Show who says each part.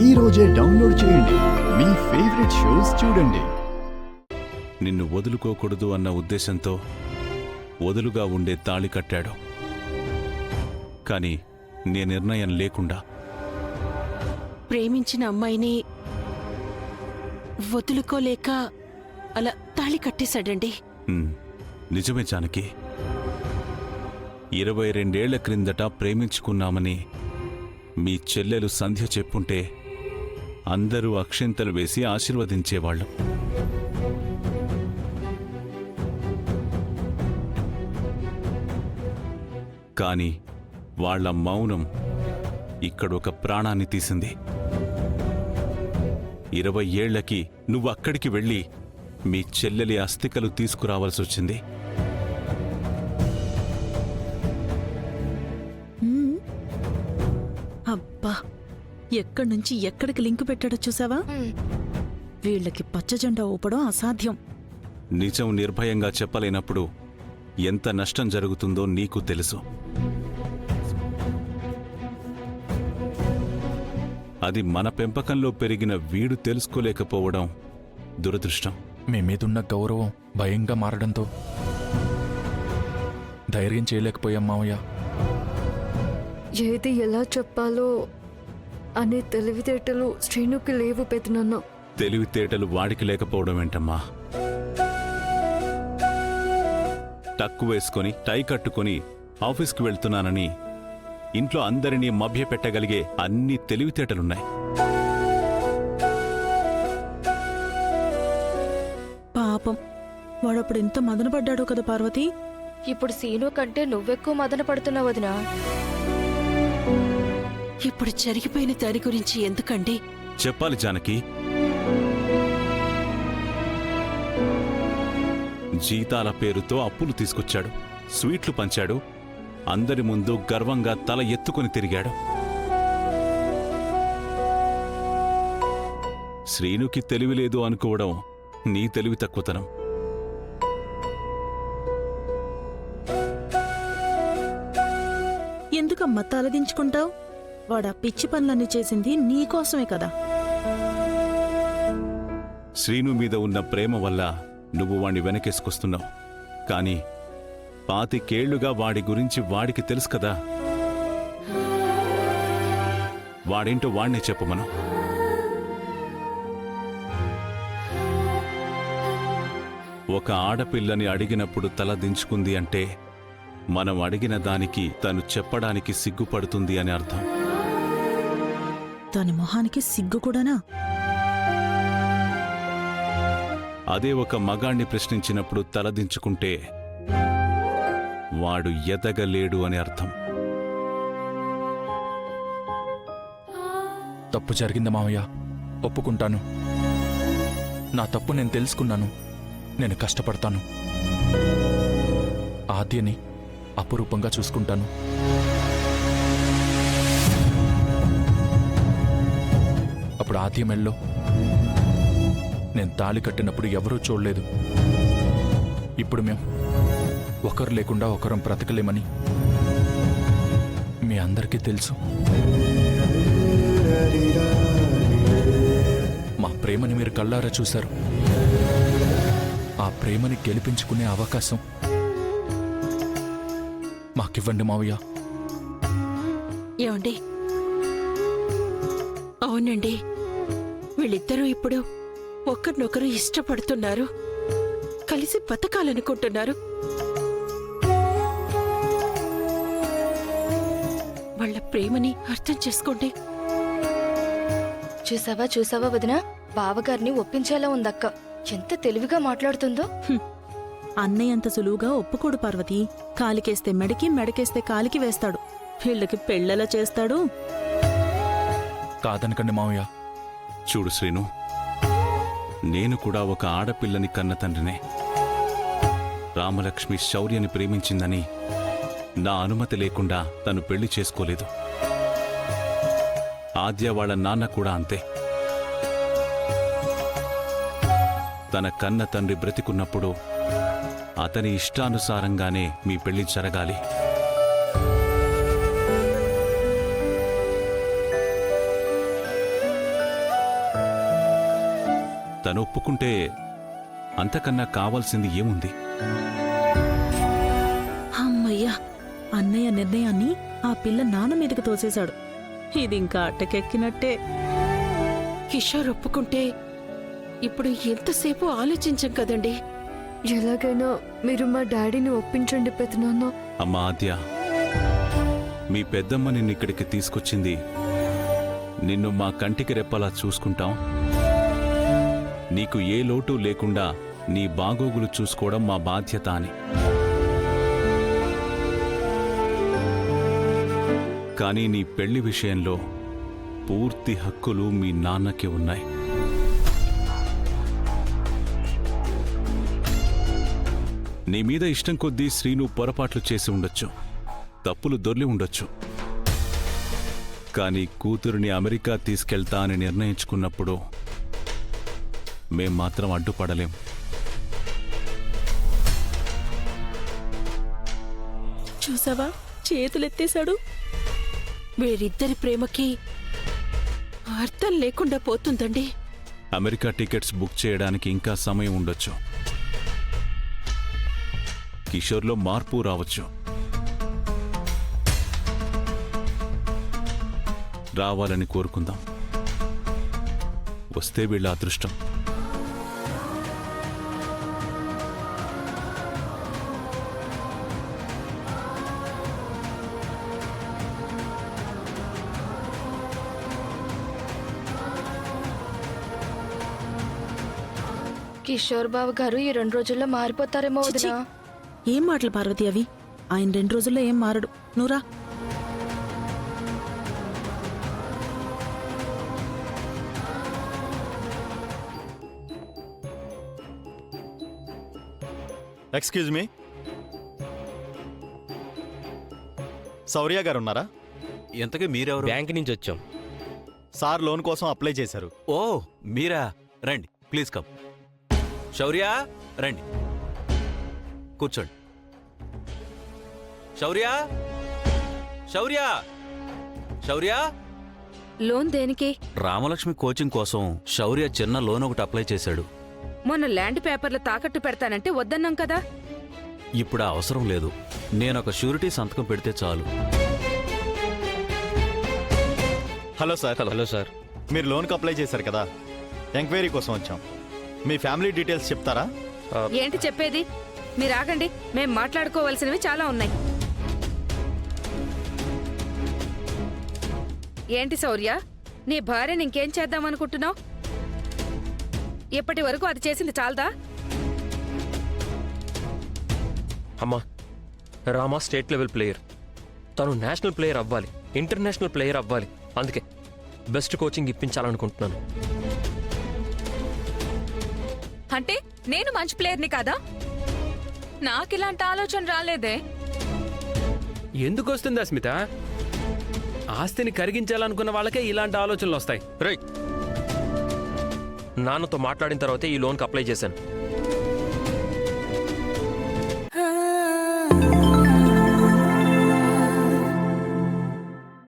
Speaker 1: ఈ రోజే డౌన్లోడ్ చేయండి. మీ ఫేవరెట్ షోస్ చూడండి.
Speaker 2: నిన్ను వదులుకోకూడదు అన్న ఉద్దేశంతో వదులుగా ఉండే తాళి కట్టాడు. కాని నీ నిర్ణయం లేకుండా
Speaker 3: ప్రేమించిన అమ్మాయిని వదులుకోలేక అలా తాళి కట్టేశాడండి.
Speaker 2: నిజమే జానకి. 22 ఏళ్ల క్రిందట ప్రేమించుకున్నామని మీ చెల్లెలు సంధ్య చెప్పుంటే అందరూ అక్షింతలు వేసి ఆశీర్వదించేవాళ్లం. కాని వాళ్ల మౌనం ఇక్కడొక ప్రాణాన్ని తీసింది. 20 ఏళ్లకి నువ్వు అక్కడికి వెళ్ళి మీ చెల్లెలి అస్థికలు తీసుకురావాల్సొచ్చింది.
Speaker 4: అబ్బా, ఎక్కడి నుంచి ఎక్కడికి లింకు పెట్టాడో చూసావా? వీళ్ళకి పచ్చజెండా ఊపడం అసాధ్యం.
Speaker 2: నిజం నిర్భయంగా చెప్పలేనప్పుడు ఎంత నష్టం జరుగుతుందో నీకు తెలుసు. అది మన పెంపకంలో పెరిగిన వీడు తెలుసుకోలేకపోవడం దురదృష్టం.
Speaker 5: మీ మీదున్న గౌరవం భయంగా మారడంతో ధైర్యం చేయలేకపోయాం మావయ్య.
Speaker 6: ఏది ఎలా చెప్పాలో అనే తెలివితేటలు శ్రీనుకి లేవు పెద్దనన్న.
Speaker 2: తెలివితేటలు వాడికి లేకపోవడం ఏంటమ్మా? టక్కు వేసుకొని టై కట్టుకొని ఆఫీస్కి వెళ్తున్నానని ఇంట్లో అందరినీ మభ్యపెట్టగలిగే అన్ని తెలివితేటలున్నాయి.
Speaker 4: పాపం, వాడప్పుడు ఎంత మదనపడ్డాడో కదా పార్వతి.
Speaker 6: ఇప్పుడు సీను కంటే నువ్వెక్కువ మదన పడుతున్నావు వదినా.
Speaker 3: ఇప్పుడు జరిగిపోయిన దాని గురించి ఎందుకండి?
Speaker 2: చెప్పాలి జానకి. జీతాల పేరుతో అప్పులు తీసుకొచ్చాడు, స్వీట్లు పంచాడు, అందరి ముందు గర్వంగా తల ఎత్తుకుని తిరిగాడు. శ్రీనుకి తెలివిలేదు అనుకోవడం నీ తెలివి తక్కువతనం.
Speaker 4: ఎందుకమ్మా తలదించుకుంటావు? వాడా పిచ్చి పనులన్నీ చేసింది నీకోసమే కదా.
Speaker 2: శ్రీను మీద ఉన్న ప్రేమ వల్ల నువ్వు వాణ్ణి వెనకేసుకొస్తున్నావు. కాని 25 ఏళ్లుగా వాడి గురించి వాడికి తెలుసు కదా. వాడేంటో వాణ్ణి చెప్పమను. ఒక ఆడపిల్లని అడిగినప్పుడు తల దించుకుంది అంటే మనం అడిగిన దానికి తను చెప్పడానికి సిగ్గుపడుతుంది అని అర్థం.
Speaker 4: దాని మొహానికి సిగ్గు కూడానా?
Speaker 2: అదే ఒక మగాణ్ణి ప్రశ్నించినప్పుడు తలదించుకుంటే వాడు ఎదగలేడు అని అర్థం.
Speaker 5: తప్పు జరిగింది మావయ్య, ఒప్పుకుంటాను. నా తప్పు నేను తెలుసుకున్నాను. నేను కష్టపడతాను. ఆద్యని అపురూపంగా చూసుకుంటాను. అప్పుడు ఆద్య మెళ్ళో నేను తాళి కట్టినప్పుడు ఎవరూ చూడలేదు. ఇప్పుడు మేము ఒకరు లేకుండా ఒకరం బ్రతకలేమని మీ అందరికీ తెలుసు. మా ప్రేమని మీరు కళ్ళారా చూశారు. ఆ ప్రేమని గెలిపించుకునే అవకాశం మాకివ్వండి మావయ్య.
Speaker 3: ఏమండి? అవునండి, వీళ్ళిద్దరూ ఇప్పుడు ఒకరినొకరు ఇష్టపడుతున్నారు, కలిసి బతకాలనుకుంటున్నారు. వాళ్ళ ప్రేమని అర్థం చేసుకోండి.
Speaker 6: చూసావా వదినా, బావగారిని ఒప్పించేలా ఉందక్క. ఎంత తెలివిగా మాట్లాడుతుందో.
Speaker 4: అన్నయ్య అంత సులువుగా ఒప్పుకోడు పార్వతి. కాలికేస్తే మెడకి, మెడకేస్తే కాలికి వేస్తాడు. వీళ్ళకి పెళ్ళెలా చేస్తాడు?
Speaker 5: కాదనకండి మావయ్య.
Speaker 2: చూడు శ్రీను, నేను కూడా ఒక ఆడపిల్లని కన్న తండ్రినే. రామలక్ష్మి శౌర్యని ప్రేమించిందని నా అనుమతి లేకుండా తను పెళ్లి చేసుకోలేదు. ఆద్య వాళ్ళ నాన్న కూడా అంతే. తన కన్న తండ్రి బ్రతికున్నప్పుడు అతని ఇష్టానుసారంగానే మీ పెళ్లి జరగాలి. తను ఒప్పుకుంటే అంతకన్నా కావాల్సింది ఏముంది?
Speaker 4: అమ్మయ్యా, అన్నయ్య నిర్ణయాన్ని ఆ పిల్ల నాన్న మీదకి తోసేశాడు. ఇది ఇంకా అట్టకెక్కినట్టే.
Speaker 3: కిషోర్ ఒప్పుకుంటే ఇప్పుడు ఎంతసేపు ఆలోచించం కదండి.
Speaker 7: ఎలాగైనా మీరు మా డాడీని ఒప్పించండి పెదనాన్న.
Speaker 2: అమ్మా ఆద్య, మీ పెద్దమ్మ నిన్నిక్కడికి తీసుకొచ్చింది నిన్ను మా కంటికి రెప్పలా చూసుకుంటాం, నీకు ఏ లోటు లేకుండా నీ బాగోగులు చూసుకోవడం మా బాధ్యత అని. కానీ నీ పెళ్లి విషయంలో పూర్తి హక్కులు మీ నాన్నకి ఉన్నాయి. నీ మీద ఇష్టం కొద్దీ శ్రీను పొరపాట్లు చేసి ఉండొచ్చు, తప్పులు దొర్లి ఉండొచ్చు. కానీ కూతురిని అమెరికా తీసుకెళ్తా అని నిర్ణయించుకున్నప్పుడు మేం మాత్రం అడ్డుపడలేం.
Speaker 4: చూసావా, చేతులెత్తేశాడు.
Speaker 3: వీరిద్దరి ప్రేమకి అర్థం లేకుండా పోతుందండి.
Speaker 2: అమెరికా టికెట్స్ బుక్ చేయడానికి ఇంకా సమయం ఉండొచ్చు. కిషోర్లో మార్పు రావచ్చు. రావాలని కోరుకుందాం. వస్తే వీళ్ళ అదృష్టం.
Speaker 6: కిషోర్ బావ గారు ఈ 2 రోజుల్లో మారిపోతారేమో
Speaker 4: చిచి.
Speaker 6: వదినా.
Speaker 4: ఏం మాటలు పార్వతి అవి? ఆయన 2 రోజుల్లో ఏం మారడు. నువ్వురా.
Speaker 8: ఎక్స్క్యూజ్ మీ, సౌర్య గారు ఉన్నారా?
Speaker 9: ఎంతకీ మీరెవరు?
Speaker 10: బ్యాంక్ నుంచి వచ్చాం.
Speaker 8: సార్ లోన్ కోసం అప్లై చేశారు.
Speaker 9: ఓ మీరా, రండి ప్లీజ్ కమ్. శౌర్య రండి, కూర్చోండి. శౌర్య, శౌర్య, శౌర్య.
Speaker 11: లోన్ దేనికి?
Speaker 9: రామలక్ష్మి కోచింగ్ కోసం శౌర్య చిన్న లోన్ ఒకటి అప్లై చేశాడు.
Speaker 11: మొన్న ల్యాండ్ పేపర్లు తాకట్టు పెడతానంటే వద్దన్నాం కదా.
Speaker 9: ఇప్పుడు ఆ అవసరం లేదు, నేనొక షూరిటీ సంతకం పెడితే చాలు.
Speaker 8: Hello sir.
Speaker 10: Hello sir.
Speaker 8: మీరు లోన్కి అప్లై చేశారు కదా, ఎంక్వైరీ కోసం వచ్చాం. మీ ఫ్యామిలీ డీటెయిల్స్ చెప్తారా?
Speaker 11: ఏంటి చెప్పేది? మీరు ఆగండి, మేం మాట్లాడుకోవాల్సినవి చాలా ఉన్నాయి. ఏంటి శౌర్య, నీ భార్యని ఇంకేం చేద్దామనుకుంటున్నావు? ఇప్పటి వరకు అది చేసింది చాలదా?
Speaker 10: అమ్మా, రామా స్టేట్ లెవెల్ ప్లేయర్. తను నేషనల్ ప్లేయర్ అవ్వాలి, ఇంటర్నేషనల్ ప్లేయర్ అవ్వాలి. అందుకే బెస్ట్ కోచింగ్ ఇప్పించాలనుకుంటున్నాను.
Speaker 11: అంటే నేను మంచి ప్లేయర్ని కాదా? నాకిలాంటి ఆలోచన రాలేదే.
Speaker 12: ఎందుకు వస్తుంది అస్మిత? ఆస్తిని కరిగించాలనుకున్న వాళ్ళకే ఇలాంటి ఆలోచనలు వస్తాయి.
Speaker 10: రైట్, నాన్నతో మాట్లాడిన తర్వాతే ఈ లోన్కి అప్లై చేశాను.